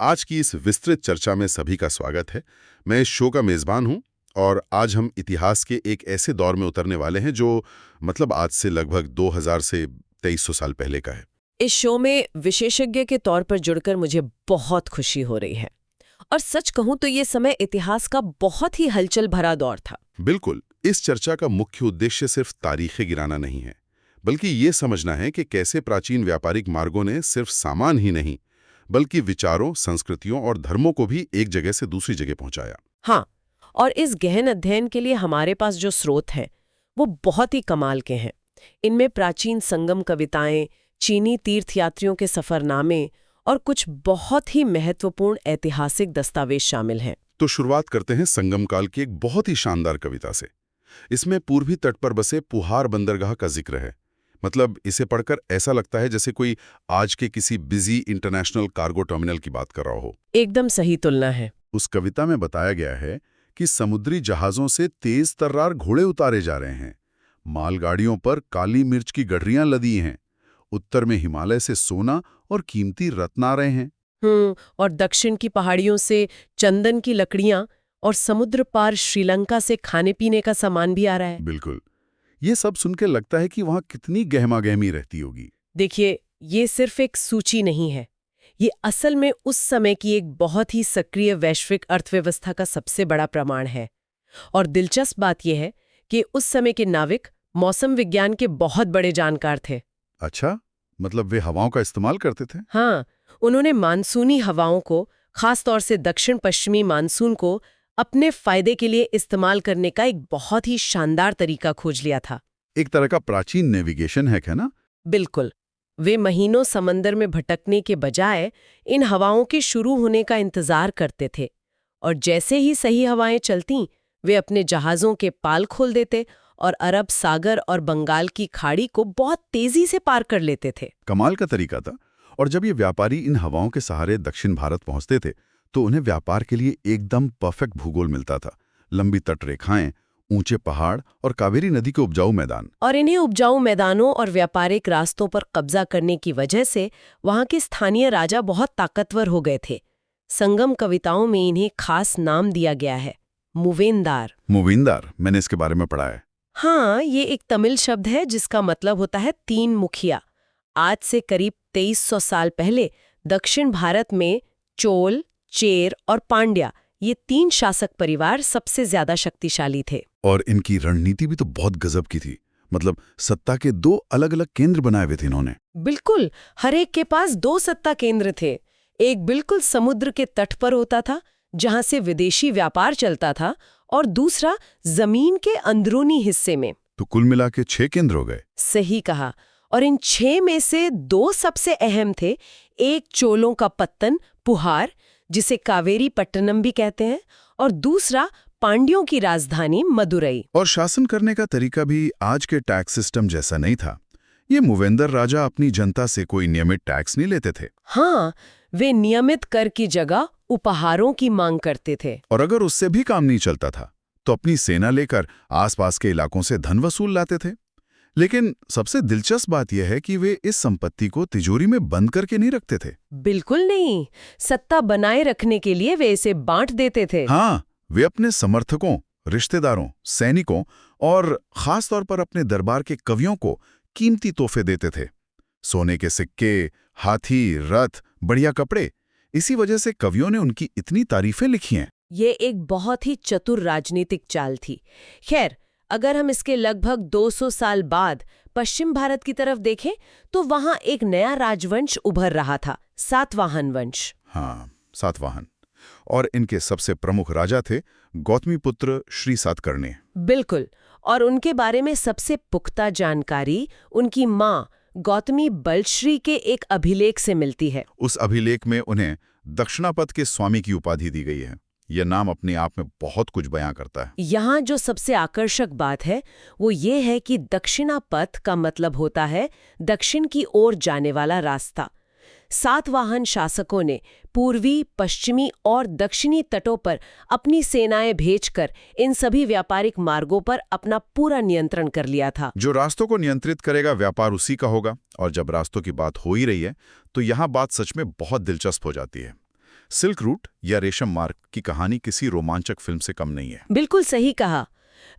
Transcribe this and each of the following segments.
आज की इस विस्तृत चर्चा में सभी का स्वागत है। मैं इस शो का मेज़बान हूं और आज हम इतिहास के एक ऐसे दौर में उतरने वाले हैं जो आज से लगभग 2000 से 2300 साल पहले का है। इस शो में विशेषज्ञ के तौर पर जुड़कर मुझे बहुत खुशी हो रही है। और सच कहूं तो ये समय इतिहास का बहुत ही हलचल भरा दौर था। बिल्कुल, इस चर्चा का मुख्य उद्देश्य सिर्फ तारीखें गिराना नहीं है, बल्कि ये समझना है कि कैसे प्राचीन व्यापारिक मार्गों ने सिर्फ सामान ही नहीं, बल्कि विचारों, संस्कृतियों और धर्मों को भी एक जगह से दूसरी जगह पहुंचाया। हाँ, और इस गहन अध्ययन के लिए हमारे पास जो स्रोत हैं, वो बहुत ही कमाल के हैं। इनमें प्राचीन संगम कविताएं, चीनी तीर्थयात्रियों के सफरनामे और कुछ बहुत ही महत्वपूर्ण ऐतिहासिक दस्तावेज शामिल हैं। तो शुरुआत करते हैं संगम काल की एक बहुत ही शानदार कविता से। इसमें पूर्वी तट पर बसे पुहार बंदरगाह का जिक्र है। इसे पढ़कर ऐसा लगता है जैसे कोई आज के किसी बिजी इंटरनेशनल कार्गो टर्मिनल की बात कर रहा हो। एकदम सही तुलना है। उस कविता में बताया गया है कि समुद्री जहाजों से तेज तर्रार घोड़े उतारे जा रहे हैं, मालगाड़ियों पर काली मिर्च की गठरियां लदी हैं, उत्तर में हिमालय से सोना और कीमती रत्न आ रहे हैं। और दक्षिण की पहाड़ियों से चंदन की लकड़ियां और समुद्र पार श्रीलंका से खाने पीने का सामान भी आ रहा है। बिल्कुल, ये सब सुनकर लगता है कि वहां कितनी गहमा-गहमी रहती होगी। देखिए, ये सिर्फ एक सूची नहीं है। ये असल में उस समय की एक बहुत ही सक्रिय वैश्विक अर्थव्यवस्था का सबसे बड़ा प्रमाण है। और दिलचस्प बात यह है कि उस समय के नाविक मौसम विज्ञान के बहुत बड़े जानकार थे। अच्छा, वे हवाओं का इस्तेमाल करते थे? हाँ, उन्होंने मानसूनी हवाओं को, खास तौर से दक्षिण पश्चिमी मानसून को अपने फायदे के लिए इस्तेमाल करने का एक बहुत ही शानदार तरीका खोज लिया था। एक तरह का प्राचीन नेविगेशन हैक है ना? बिल्कुल। वे महीनों समंदर में भटकने के बजाय इन हवाओं के शुरू होने का इंतजार करते थे, और जैसे ही सही हवाएं चलतीं, वे अपने जहाज़ों के पाल खोल देते और अरब सागर और बंगाल की खाड़ी को बहुत तेजी से पार कर लेते थे। कमाल का तरीका था। और जब ये व्यापारी इन हवाओं के सहारे दक्षिण भारत पहुंचते थे, तो उन्हें व्यापार के लिए एकदम परफेक्ट भूगोल मिलता था। लंबी तटरेखाएं, ऊंचे पहाड़ और कावेरी नदी के उपजाऊ मैदान। और इन्हीं उपजाऊ मैदानों और व्यापारिक रास्तों पर कब्जा करने की वजह से वहां के स्थानीय राजा बहुत ताकतवर हो गए थे। संगम कविताओं में इन्हें खास नाम दिया गया है, मूवेंदार। मूवेंदार, मैंने इसके बारे में पढ़ा है। हाँ, ये एक तमिल शब्द है जिसका मतलब होता है तीन मुखिया। आज से करीब 2300 साल पहले दक्षिण भारत में चोल, चेर और पांड्या, ये तीन शासक परिवार सबसे ज्यादा शक्तिशाली थे। और इनकी रणनीति भी तो बहुत गजब की थी। सत्ता के दो अलग अलग केंद्र बनाए हुए थे इन्होंने। बिल्कुल, हर एक के पास दो सत्ता केंद्र थे। एक बिल्कुल समुद्र के तट पर होता था, जहां से विदेशी व्यापार चलता था, और दूसरा जमीन के अंदरूनी हिस्से में। तो कुल मिला के 6 केंद्र हो गए। सही कहा। और इन 6 में से 2 सबसे अहम थे। एक चोलों का पत्तन पुहार, जिसे कावेरी पट्टनम भी कहते हैं, और दूसरा पांड्यों की राजधानी मदुरई। और शासन करने का तरीका भी आज के टैक्स सिस्टम जैसा नहीं था। ये मूवेंदर राजा अपनी जनता से कोई नियमित टैक्स नहीं लेते थे। हाँ, वे नियमित कर की जगह उपहारों की मांग करते थे। और अगर उससे भी काम नहीं चलता था, तो अपनी सेना लेकर आसपास के इलाकों से धन वसूल लाते थे। लेकिन सबसे दिलचस्प बात यह है कि वे इस संपत्ति को तिजोरी में बंद करके नहीं रखते थे। बिल्कुल नहीं, सत्ता बनाए रखने के लिए वे इसे बांट देते थे। हाँ, वे अपने समर्थकों, रिश्तेदारों, सैनिकों और खास तौर पर अपने दरबार के कवियों को कीमती तोहफे देते थे। सोने के सिक्के, हाथी, रथ, बढ़िया कपड़े। इसी वजह से कवियों ने उनकी इतनी तारीफें लिखी हैं। ये एक बहुत ही चतुर राजनीतिक चाल थी। खैर, अगर हम इसके लगभग 200 साल बाद पश्चिम भारत की तरफ देखें, तो वहां एक नया राजवंश उभर रहा था, सातवाहन वंश। हाँ, सातवाहन। और इनके सबसे प्रमुख राजा थे गौतमीपुत्र श्री सातकर्णी। बिल्कुल। और उनके बारे में सबसे पुख्ता जानकारी उनकी माँ गौतमी बलश्री के एक अभिलेख से मिलती है। उस अभिलेख में उन्हें दक्षिणापथ के स्वामी की उपाधि दी गई है। यह नाम अपने आप में बहुत कुछ बयां करता है। यहाँ जो सबसे आकर्षक बात है वो ये है कि दक्षिणापथ का मतलब होता है दक्षिण की ओर जाने वाला रास्ता। सातवाहन शासकों ने पूर्वी, पश्चिमी और दक्षिणी तटों पर अपनी सेनाएं भेजकर इन सभी व्यापारिक मार्गों पर अपना पूरा नियंत्रण कर लिया था। जो रास्तों को नियंत्रित करेगा व्यापार उसी का होगा। और जब रास्तों की बात हो ही रही है, तो यहाँ बात सच में बहुत दिलचस्प हो जाती है। सिल्क रूट या रेशम मार्ग की कहानी किसी रोमांचक फिल्म से कम नहीं है। बिल्कुल सही कहा।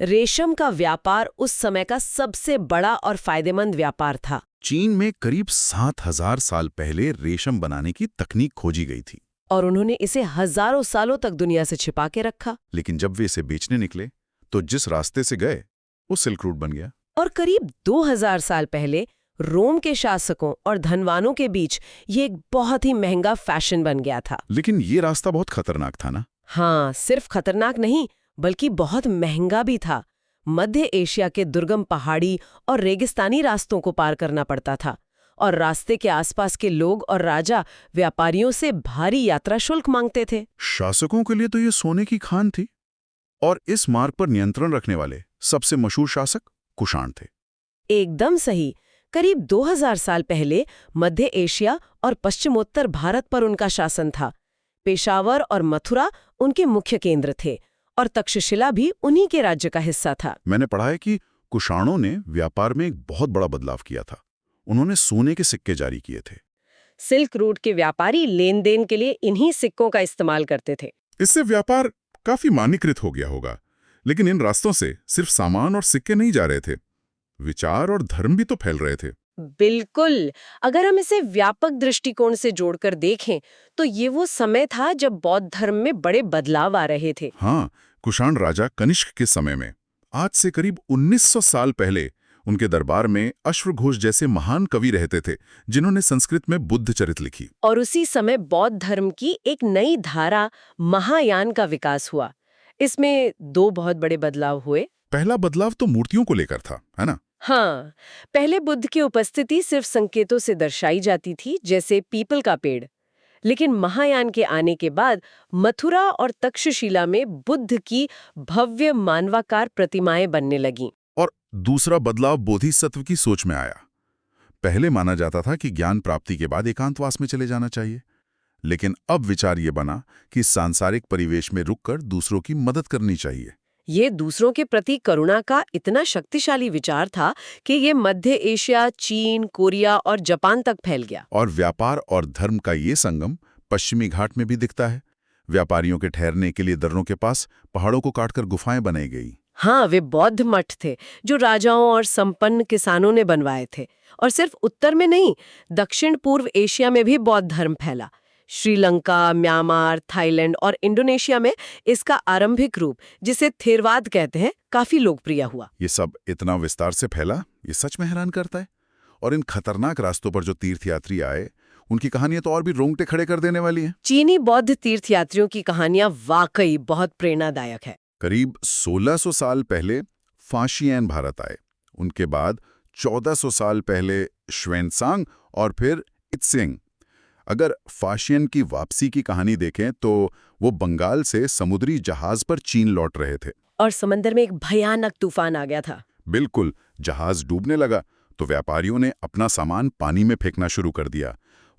रेशम का व्यापार उस समय का सबसे बड़ा और फायदेमंद व्यापार था। चीन में करीब 7,000 साल पहले रेशम बनाने की तकनीक खोजी गई थी, और उन्होंने इसे हजारों सालों तक दुनिया से छिपा के रखा। लेकिन जब वे इसे बेचने निकले तो जिस रास्ते से गए वो सिल्क रूट बन गया। और करीब 2000 साल पहले रोम के शासकों और धनवानों के बीच ये एक बहुत ही महंगा फैशन बन गया था। लेकिन ये रास्ता बहुत खतरनाक था ना। हाँ, सिर्फ खतरनाक नहीं बल्कि बहुत महंगा भी था। मध्य एशिया के दुर्गम पहाड़ी और रेगिस्तानी रास्तों को पार करना पड़ता था, और रास्ते के आसपास के लोग और राजा व्यापारियों से भारी यात्रा शुल्क मांगते थे। शासकों के लिए तो ये सोने की खान थी। और इस मार्ग पर नियंत्रण रखने वाले सबसे मशहूर शासक कुषाण थे। एकदम सही। करीब 2000 साल पहले मध्य एशिया और पश्चिमोत्तर भारत पर उनका शासन था। पेशावर और मथुरा उनके मुख्य केंद्र थे, और तक्षशिला भी उन्हीं के राज्य का हिस्सा था। मैंने पढ़ा है कि कुषाणों ने व्यापार में एक बहुत बड़ा बदलाव किया था। उन्होंने सोने के सिक्के जारी किए थे। सिल्क रूट के व्यापारी लेन देन के लिए इन्हीं सिक्कों का इस्तेमाल करते थे। इससे व्यापार काफी मानकीकृत हो गया होगा। लेकिन इन रास्तों से सिर्फ सामान और सिक्के नहीं जा रहे थे, विचार और धर्म भी तो फैल रहे थे। बिल्कुल। अगर हम इसे व्यापक दृष्टिकोण से जोड़कर देखें तो ये वो समय था जब बौद्ध धर्म में बड़े बदलाव आ रहे थे। हाँ, कुषाण राजा कनिष्क के समय में, आज से करीब 1900 साल पहले, उनके दरबार में अश्वघोष जैसे महान कवि रहते थे जिन्होंने संस्कृत में बुद्ध चरित लिखी। और उसी समय बौद्ध धर्म की एक नई धारा महायान का विकास हुआ। इसमें दो बहुत बड़े बदलाव हुए। पहला बदलाव तो मूर्तियों को लेकर था, है ना? हाँ, पहले बुद्ध की उपस्थिति सिर्फ संकेतों से दर्शाई जाती थी, जैसे पीपल का पेड़। लेकिन महायान के आने के बाद मथुरा और तक्षशिला में बुद्ध की भव्य मानवाकार प्रतिमाएं बनने लगीं। और दूसरा बदलाव बोधिसत्व की सोच में आया। पहले माना जाता था कि ज्ञान प्राप्ति के बाद एकांतवास में चले जाना चाहिए, लेकिन अब विचार ये बना कि सांसारिक परिवेश में रुककर दूसरों की मदद करनी चाहिए। ये दूसरों के प्रति करुणा का इतना शक्तिशाली विचार था कि ये मध्य एशिया, चीन, कोरिया और जापान तक फैल गया। और व्यापार और धर्म का ये संगम पश्चिमी घाट में भी दिखता है। व्यापारियों के ठहरने के लिए दर्रों के पास पहाड़ों को काटकर गुफाएं बनाई गई। हाँ, वे बौद्ध मठ थे जो राजाओं और संपन्न किसानों ने बनवाए थे। और सिर्फ उत्तर में नहीं, दक्षिण पूर्व एशिया में भी बौद्ध धर्म फैला। श्रीलंका, म्यांमार, थाईलैंड और इंडोनेशिया में इसका आरंभिक रूप, जिसे थेरवाद कहते हैं, काफी लोकप्रिय हुआ। ये सब इतना विस्तार से फैला, ये सच में हैरान करता है। और इन खतरनाक रास्तों पर जो तीर्थयात्री आए, उनकी कहानियां तो और भी रोंगटे खड़े कर देने वाली हैं। चीनी बौद्ध तीर्थयात्रियों की कहानियां वाकई बहुत प्रेरणादायक है। करीब 1600 साल पहले फाशियन भारत आए। उनके बाद 1400 साल पहले श्वेनसांग और फिर इत्सेंग। अगर फाशियन की वापसी की कहानी देखें तो वो बंगाल से समुद्री जहाज पर चीन लौट रहे थे, और समंदर में एक भयानक तूफान आ गया था। बिल्कुल, जहाज डूबने लगा तो व्यापारियों ने अपना सामान पानी में फेंकना शुरू कर दिया।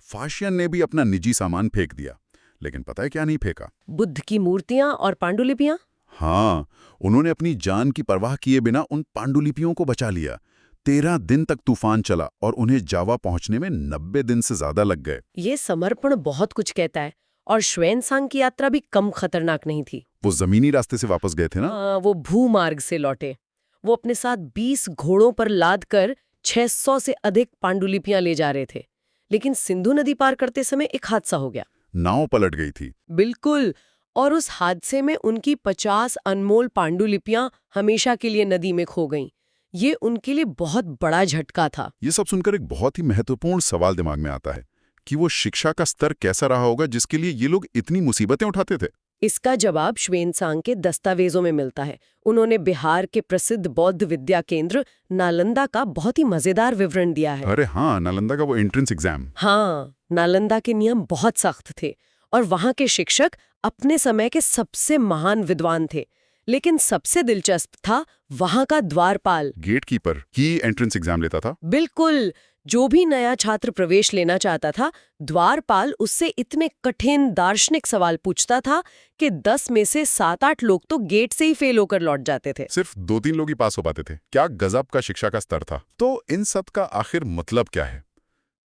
फाशियन ने भी अपना निजी सामान फेंक दिया, लेकिन पता है क्या नहीं फेंका? बुद्ध की मूर्तियां और पांडुलिपियां। हाँ, उन्होंने अपनी जान की परवाह किए बिना उन पांडुलिपियों को बचा लिया। 13 दिन तक तूफान चला और उन्हें जावा पहुंचने में 90 दिन से ज्यादा लग गए। ये समर्पण बहुत कुछ कहता है। और श्वेनसांग की यात्रा भी कम खतरनाक नहीं थी। वो जमीनी रास्ते से वापस गए थे ना? वो भूमार्ग से लौटे। वो अपने साथ 20 घोड़ों पर लाद कर 600 से अधिक पांडुलिपियां ले जा रहे थे। लेकिन सिंधु नदी पार करते समय एक हादसा हो गया। नाव पलट गई थी। बिल्कुल। और उस हादसे में उनकी 50 अनमोल पांडुलिपियां हमेशा के लिए नदी में खो गईं। ये उनके लिए बहुत बड़ा झटका था। ये सब सुनकर एक बहुत ही महत्वपूर्ण सवाल दिमाग में आता है कि वो शिक्षा का स्तर कैसा रहा होगा जिसके लिए ये लोग इतनी मुसीबतें उठाते थे। इसका जवाब श्वेनसांग के दस्तावेजों में मिलता है। उन्होंने बिहार के प्रसिद्ध बौद्ध विद्या केंद्र नालंदा का बहुत ही मजेदार विवरण दिया है। अरे हाँ, नालंदा का वो एंट्रेंस एग्जाम। हाँ, नालंदा के नियम बहुत सख्त थे और वहाँ के शिक्षक अपने समय के सबसे महान विद्वान थे। लेकिन सबसे दिलचस्प था वहाँ का द्वारपाल, गेटकीपर ही एंट्रेंस एग्जाम लेता था। बिल्कुल। जो भी नया छात्र प्रवेश लेना चाहता था, द्वारपाल उससे इतने कठिन दार्शनिक सवाल पूछता था कि 10 में से 7-8 लोग तो गेट से ही फेल होकर लौट जाते थे। सिर्फ 2-3 लोग ही पास हो पाते थे। क्या गजब का शिक्षा का स्तर था। तो इन सब का आखिर मतलब क्या है?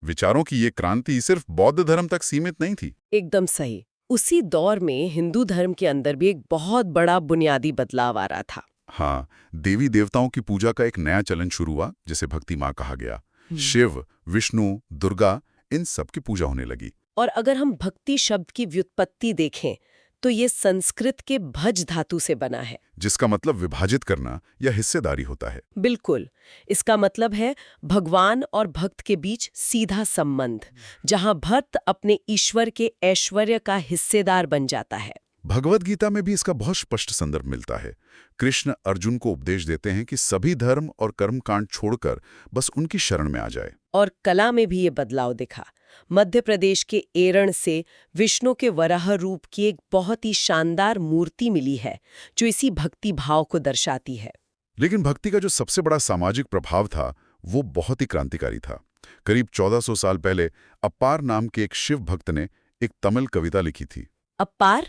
विचारों की ये क्रांति सिर्फ बौद्ध धर्म तक सीमित नहीं थी। एकदम सही। उसी दौर में हिंदू धर्म के अंदर भी एक बहुत बड़ा बुनियादी बदलाव आ रहा था। हाँ, देवी देवताओं की पूजा का एक नया चलन शुरू हुआ, जिसे भक्ति माँ कहा गया। शिव, विष्णु, दुर्गा, इन सब की पूजा होने लगी। और अगर हम भक्ति शब्द की व्युत्पत्ति देखें तो ये संस्कृत के भज धातु से बना है, जिसका मतलब विभाजित करना या हिस्सेदारी होता है। बिल्कुल। इसका मतलब है भगवान और भक्त के बीच सीधा संबंध, जहां भक्त अपने ईश्वर के ऐश्वर्य का हिस्सेदार बन जाता है। भगवद गीता में भी इसका बहुत स्पष्ट संदर्भ मिलता है। कृष्ण अर्जुन को उपदेश देते हैं कि सभी धर्म और कर्मकांड छोड़कर बस उनकी शरण में आ जाए। और कला में भी ये बदलाव दिखा। मध्य प्रदेश के एरण से विष्णु के वराह रूप की एक बहुत ही शानदार मूर्ति मिली है, जो इसी भक्ति भाव को दर्शाती है। लेकिन भक्ति का जो सबसे बड़ा सामाजिक प्रभाव था, वो बहुत ही क्रांतिकारी था। करीब 1400 साल पहले अप्पार नाम के एक शिव भक्त ने एक तमिल कविता लिखी थी। अप्पार,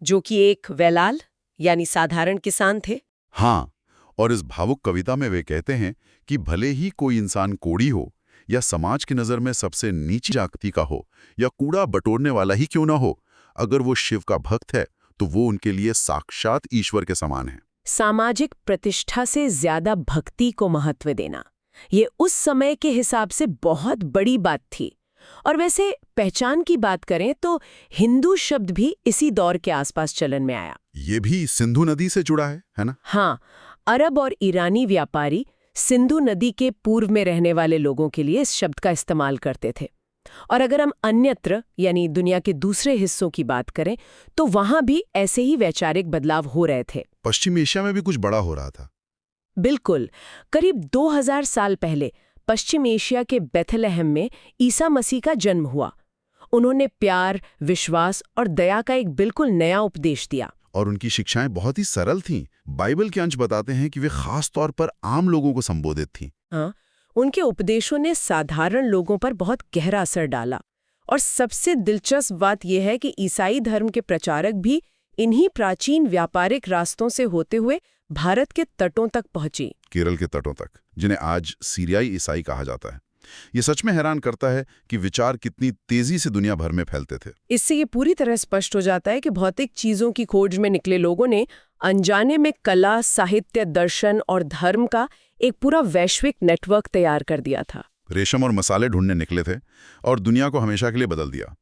जो कि एक वेलाल यानी साधारण किसान थे। हाँ, और इस भावुक कविता में वे कहते हैं कि भले ही कोई इंसान कोढ़ी हो या समाज की नज़र में सबसे नीची जाति का हो या कूड़ा बटोरने वाला ही क्यों ना हो, अगर वो शिव का भक्त है तो वो उनके लिए साक्षात ईश्वर के समान है। सामाजिक प्रतिष्ठा से ज्यादा भक्ति को महत्व देना, ये उस समय के हिसाब से बहुत बड़ी बात थी। और वैसे पहचान की बात करें तो हिंदू शब्द भी इसी दौर के आसपास चलन में आया। ये भी सिंधु नदी से जुड़ा है ना? हाँ, अरब और ईरानी व्यापारी सिंधु नदी के पूर्व में रहने वाले लोगों के लिए इस शब्द का इस्तेमाल करते थे। और अगर हम अन्यत्र यानी दुनिया के दूसरे हिस्सों की बात करें तो वहां भी ऐसे ही वैचारिक बदलाव हो रहे थे। पश्चिम एशिया में भी कुछ बड़ा हो रहा था। बिल्कुल। करीब 2000 साल पहले पश्चिम एशिया के बेथलेहम में ईसा मसीह का जन्म हुआ। उन्होंने प्यार, विश्वास और दया का एक बिल्कुल नया उपदेश दिया। और उनकी शिक्षाएं बहुत ही सरल थीं। बाइबल के अंश बताते हैं कि वे खास तौर पर आम लोगों को संबोधित थीं। हाँ, उनके उपदेशों ने साधारण लोगों पर बहुत गहरा असर डाला। और सबसे दिलचस्प बात यह है कि ईसाई धर्म के प्रचारक भी इन्हीं प्राचीन व्यापारिक रास्तों से होते हुए भारत के तटों तक पहुंचे, केरल के तटों तक, जिन्हें आज सीरियाई ईसाई कहा जाता है। ये सच में हैरान करता है कि विचार कितनी तेजी से दुनिया भर में फैलते थे। इससे ये पूरी तरह स्पष्ट हो जाता है कि भौतिक चीजों की खोज में निकले लोगों ने अनजाने में कला, साहित्य, दर्शन और धर्म का एक पूरा वैश्विक नेटवर्क तैयार कर दिया था। रेशम और मसाले ढूंढने निकले थे और दुनिया को हमेशा के लिए बदल दिया।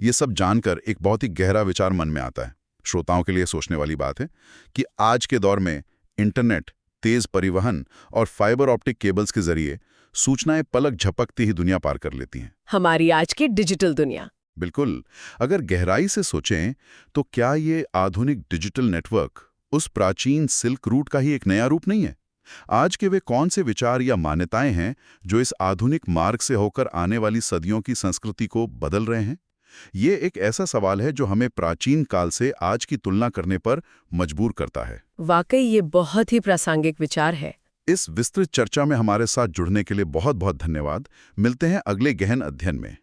ये सब जानकर एक बहुत ही गहरा विचार मन में आता है। श्रोताओं के लिए सोचने वाली बात है कि आज के दौर में इंटरनेट, तेज परिवहन और फाइबर ऑप्टिक केबल्स के जरिए सूचनाएं पलक झपकती ही दुनिया पार कर लेती हैं। हमारी आज की डिजिटल दुनिया। बिल्कुल। अगर गहराई से सोचें तो क्या ये आधुनिक डिजिटल नेटवर्क उस प्राचीन सिल्क रूट का ही एक नया रूप नहीं है? आज के वे कौन से विचार या मान्यताएं हैं जो इस आधुनिक मार्ग से होकर आने वाली सदियों की संस्कृति को बदल रहे हैं? ये एक ऐसा सवाल है जो हमें प्राचीन काल से आज की तुलना करने पर मजबूर करता है। वाकई ये बहुत ही प्रासंगिक विचार है। इस विस्तृत चर्चा में हमारे साथ जुड़ने के लिए बहुत बहुत धन्यवाद। मिलते हैं अगले गहन अध्ययन में।